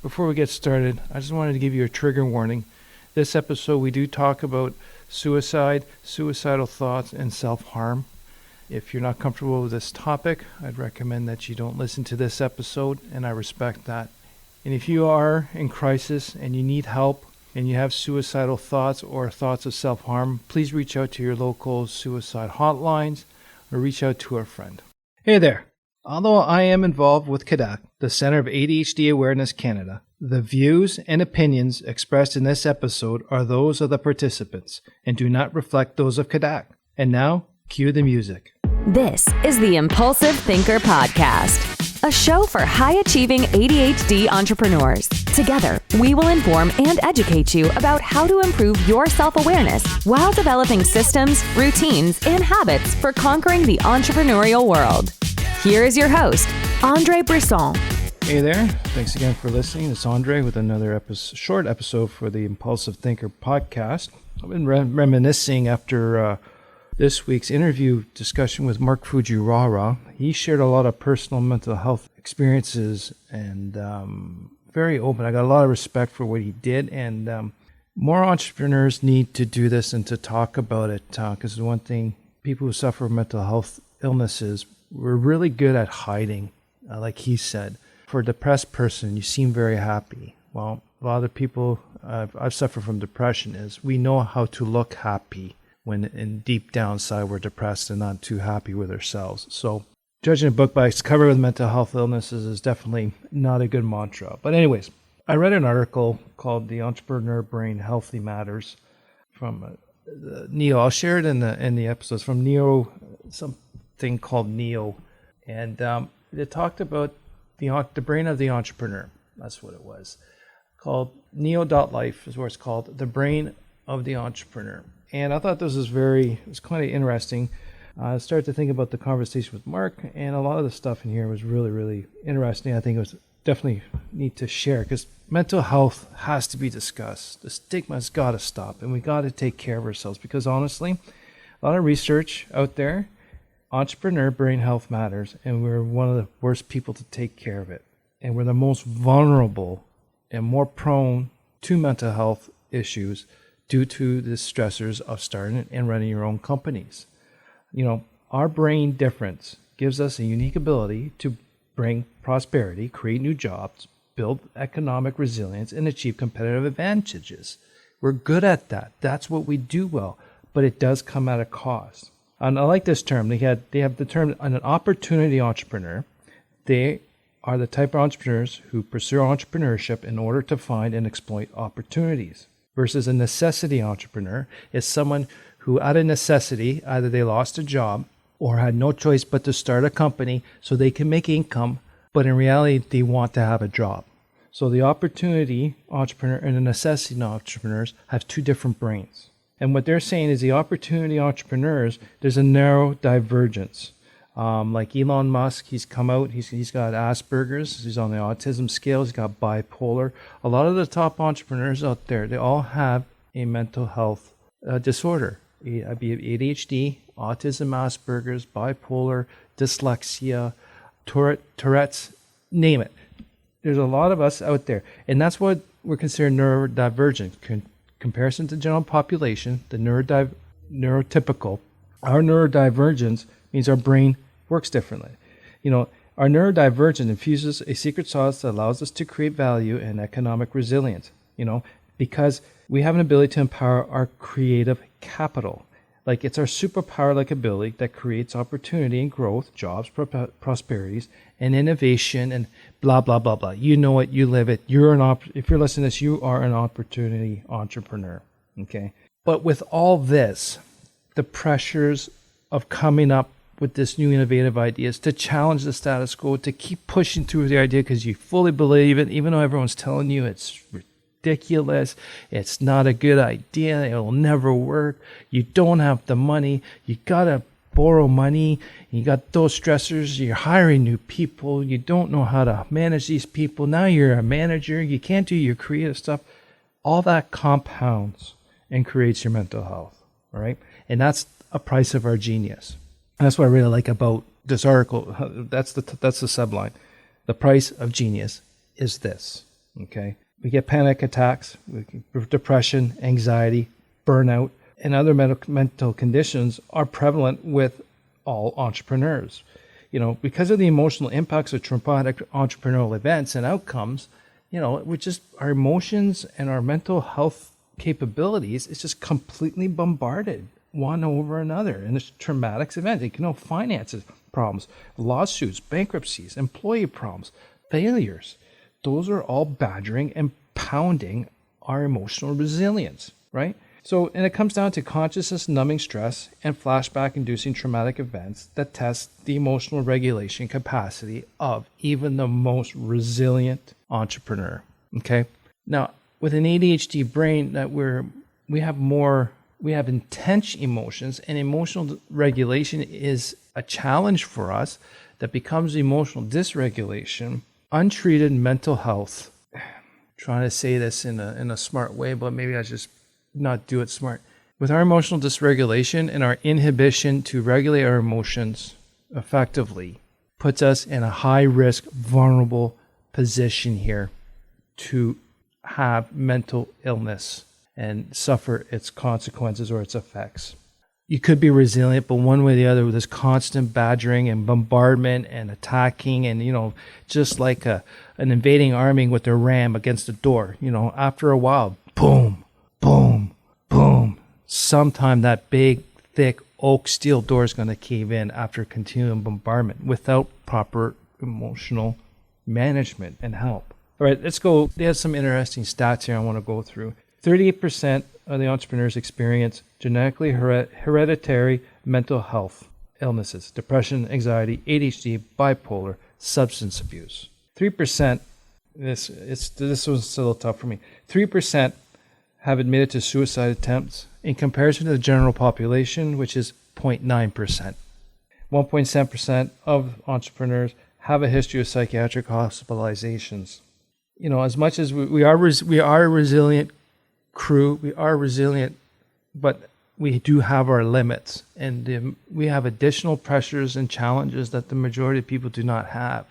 before we get started, I just wanted to give you a trigger warning. This episode, we do talk about suicide, suicidal thoughts, and self-harm. If you're not comfortable with this topic, I'd recommend that you don't listen to this episode, and I respect that. And if you are in crisis and you need help and you have suicidal thoughts or thoughts of self-harm, please reach out to your local suicide hotlines or reach out to a friend. Hey there. Although I am involved with CADAC, the Center of ADHD Awareness Canada, the views and opinions expressed in this episode are those of the participants and do not reflect those of CADAC. And now, cue the music. This is the Impulsive Thinker Podcast, a show for high-achieving ADHD entrepreneurs. Together, we will inform and educate you about how to improve your self-awareness while developing systems, routines, and habits for conquering the entrepreneurial world. Here is your host, Andre Brisson. Hey there. Thanks again for listening. It's Andre with another short episode for the Impulsive Thinker Podcast. I've been reminiscing after this week's interview discussion with Mark Fujiwara. He shared a lot of personal mental health experiences and very open. I got a lot of respect for what he did, and more entrepreneurs need to do this and to talk about it, because the one thing people who suffer from mental health illnesses, we're really good at hiding, like he said. For a depressed person, you seem very happy. Well, a lot of people I've suffered from depression is we know how to look happy when in deep down inside we're depressed and not too happy with ourselves. So judging a book by its cover with mental health illnesses is definitely not a good mantra. But anyways, I read an article called The Entrepreneur Brain Healthy Matters from Neo. I'll share it in the episodes from Neo, something called Neo. And it talked about the brain of the entrepreneur. That's what it was. Called Neo.life is what it's called, the brain of the entrepreneur. And I thought this was kind of interesting. I started to think about the conversation with Mark, and a lot of the stuff in here was really, really interesting. I think it was definitely need to share because mental health has to be discussed. The stigma's got to stop, and we got to take care of ourselves because honestly, a lot of research out there, entrepreneur brain health matters, and we're one of the worst people to take care of it. And we're the most vulnerable and more prone to mental health issues due to the stressors of starting and running your own companies. You know, our brain difference gives us a unique ability to bring prosperity, create new jobs, build economic resilience, and achieve competitive advantages. We're good at that. That's what we do well, but it does come at a cost. And I like this term. They have the term an opportunity entrepreneur. They are the type of entrepreneurs who pursue entrepreneurship in order to find and exploit opportunities. Versus a necessity entrepreneur is someone who out of necessity, either they lost a job or had no choice but to start a company so they can make income, but in reality, they want to have a job. So the opportunity entrepreneur and the necessity entrepreneurs have two different brains. And what they're saying is the opportunity entrepreneurs, there's a narrow divergence. Like Elon Musk, he's come out, he's got Asperger's, he's on the autism scale, he's got bipolar. A lot of the top entrepreneurs out there, they all have a mental health disorder, be it ADHD, autism, Asperger's, bipolar, dyslexia, Tourette's, name it. There's a lot of us out there, and that's what we're considered neurodivergent. Comparison to the general population, the neurotypical, our neurodivergence means our brain works differently. You know, our neurodivergence infuses a secret sauce that allows us to create value and economic resilience, because we have an ability to empower our creative capital. Like it's our superpower-like ability that creates opportunity and growth, jobs, prosperities, and innovation, and blah, blah, blah, blah. You know it, you live it. If you're listening to this, you are an opportunity entrepreneur, okay? But with all this, the pressures of coming up with this new innovative ideas, to challenge the status quo, to keep pushing through the idea because you fully believe it, even though everyone's telling you it's ridiculous, it's not a good idea, it'll never work, you don't have the money, you gotta borrow money, you got those stressors, you're hiring new people, you don't know how to manage these people, now you're a manager, you can't do your creative stuff. All that compounds and creates your mental health, all right? And that's a price of our genius. And that's what I really like about this article. That's the subline. The price of genius is this. Okay. We get panic attacks, depression, anxiety, burnout, and other mental conditions are prevalent with all entrepreneurs. Because of the emotional impacts of traumatic entrepreneurial events and outcomes, our emotions and our mental health capabilities is just completely bombarded one over another in this traumatic event. Finances problems, lawsuits, bankruptcies, employee problems, failures. Those are all badgering and pounding our emotional resilience, right? So, and it comes down to consciousness numbing stress and flashback inducing traumatic events that test the emotional regulation capacity of even the most resilient entrepreneur. Okay. Now, with an ADHD brain that we have intense emotions, and emotional regulation is a challenge for us that becomes emotional dysregulation, untreated mental health. I'm trying to say this in a smart way, but maybe I just not do it smart. With our emotional dysregulation and our inhibition to regulate our emotions effectively puts us in a high risk, vulnerable position here to have mental illness and suffer its consequences or its effects. You could be resilient, but one way or the other, with this constant badgering and bombardment and attacking and, just like an invading army with their ram against the door, after a while, boom, boom, boom. Sometime that big, thick oak steel door is going to cave in after continuing bombardment without proper emotional management and help. All right, let's go. There's some interesting stats here I want to go through. 38% of the entrepreneurs experience genetically hereditary mental health illnesses, depression, anxiety, ADHD, bipolar, substance abuse. 3%, this was a little tough for me. 3% have admitted to suicide attempts in comparison to the general population, which is 0.9%. 1.7% of entrepreneurs have a history of psychiatric hospitalizations. As much as we are a resilient crew, we are resilient, but we do have our limits, and we have additional pressures and challenges that the majority of people do not have.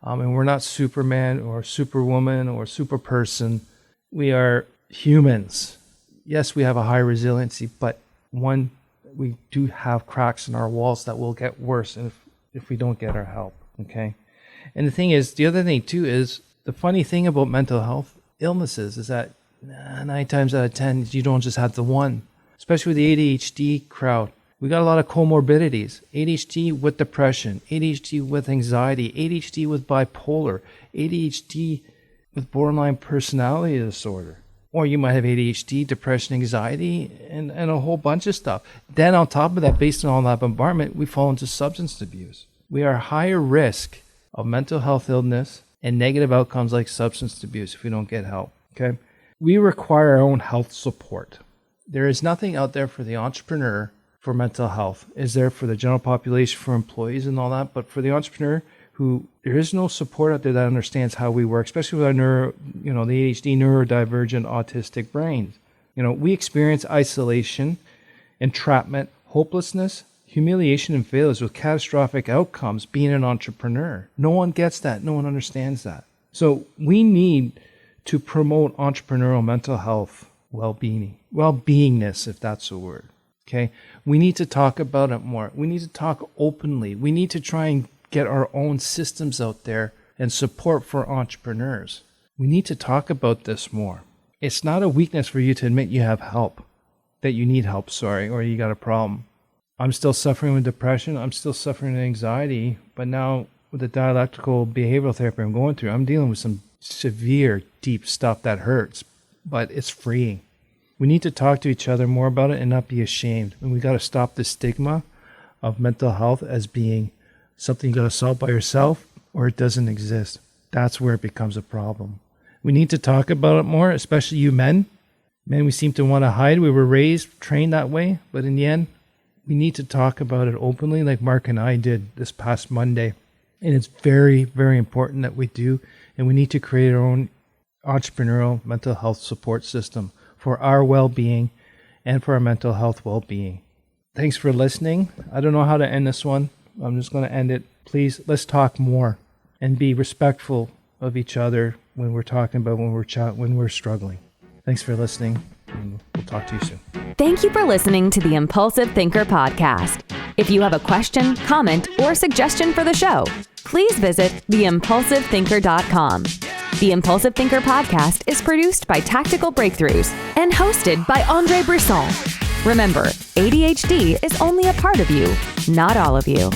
And we're not Superman or Superwoman or super person. We are humans. Yes, we have a high resiliency, but we do have cracks in our walls that will get worse if we don't get our help. Okay. And the other thing too is the funny thing about mental health illnesses is that 9 times out of 10, you don't just have the one, especially with the ADHD crowd. We got a lot of comorbidities, ADHD with depression, ADHD with anxiety, ADHD with bipolar, ADHD with borderline personality disorder. Or you might have ADHD, depression, anxiety, and a whole bunch of stuff. Then on top of that, based on all that bombardment, we fall into substance abuse. We are higher risk of mental health illness and negative outcomes like substance abuse if we don't get help. Okay, we require our own health support. There is nothing out there for the entrepreneur for mental health. Is there for the general population, for employees and all that, but for the entrepreneur who there is no support out there that understands how we work, especially with our the ADHD, neurodivergent, autistic brains. We experience isolation, entrapment, hopelessness, humiliation, and failures with catastrophic outcomes being an entrepreneur. No one gets that. No one understands that. So we need to promote entrepreneurial mental health, well-beingness, if that's a word. Okay, we need to talk about it more. We need to talk openly. We need to try and get our own systems out there and support for entrepreneurs. We need to talk about this more. It's not a weakness for you to admit you have help, that you need help, or you got a problem. I'm still suffering with depression. I'm still suffering with anxiety. But now with the dialectical behavioral therapy I'm going through, I'm dealing with some severe, deep stuff that hurts, but it's freeing. We need to talk to each other more about it and not be ashamed. And we got to stop the stigma of mental health as being something you got to solve by yourself or it doesn't exist. That's where it becomes a problem. We need to talk about it more, especially you men. Men, we seem to want to hide. We were trained that way. But in the end, we need to talk about it openly like Mark and I did this past Monday. And it's very, very important that we do. And we need to create our own entrepreneurial mental health support system for our well-being and for our mental health well-being. Thanks for listening. I don't know how to end this one. I'm just going to end it. Please, let's talk more and be respectful of each other when we're talking about when we're struggling. Thanks for listening, and we'll talk to you soon. Thank you for listening to the Impulsive Thinker podcast. If you have a question, comment, or suggestion for the show, please visit theimpulsivethinker.com. The Impulsive Thinker podcast is produced by Tactical Breakthroughs and hosted by Andre Brisson. Remember, ADHD is only a part of you, not all of you.